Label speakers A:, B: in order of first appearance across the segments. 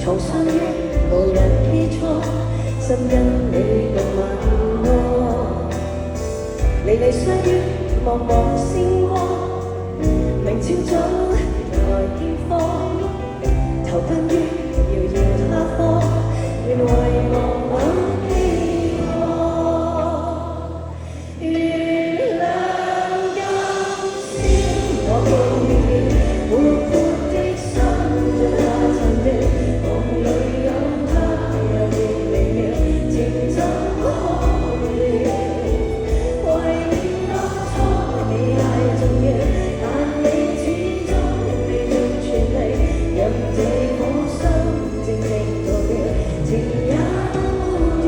A: 重相遇無人基礎，心因你共吻我，離離相遇茫茫星光，明朝早來獻貨，投奔於遙遙他方，願為我揾希望。月亮今宵我共你，活潑的心像下沉的夢裏有他，又亦微妙，情怎可料？為你當初你太重要，但你始終未盡全力，任這顆心靜靜度掉，情也無語。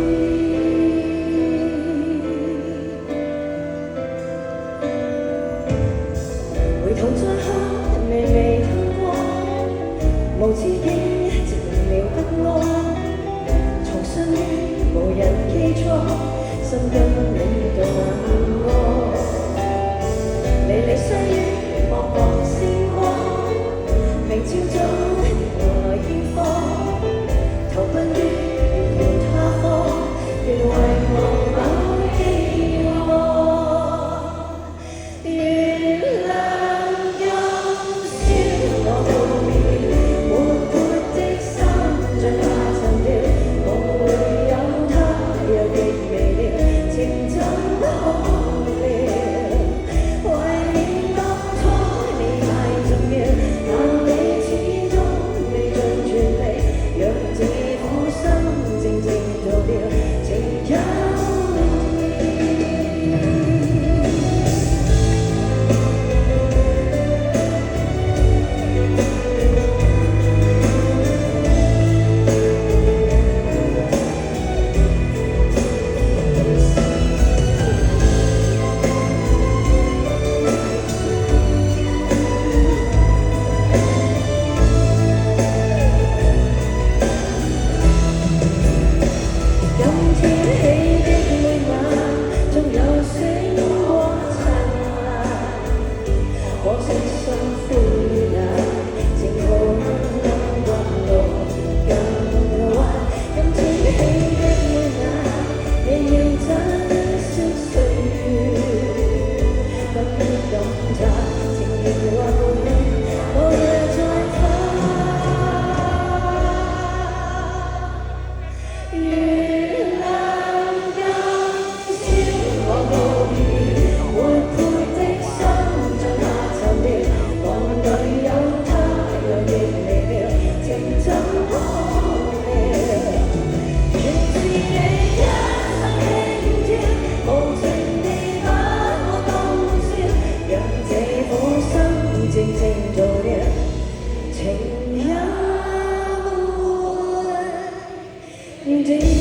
A: 回頭再看，微微燈光，無止境寂寥不安，重相遇無人基礎，心跟你共吻我，離離相遇茫茫星光，明朝早來獻貨，投奔於遙遙他方，願為我飽希望。月亮今宵我共你，活潑的心像下沉掉，夢裏有他又極微妙，情怎可料？為你當初你太重要，但你始終未盡全力，讓這顆心靜靜度掉，情也無語。今天起的每晚，總有星光燦爛，可惜心灰意冷，情無能運路更壞。今天起的每晚，仍要珍惜歲月，不必感嘆，情仍話無力，無夜再盼。月亮今宵我共你，活潑的心像下沉掉，夢裏有他又亦微妙，情怎可料？全是你一生輕佻，無情地把我當玩笑，讓這顆心靜靜做了，情也無謂。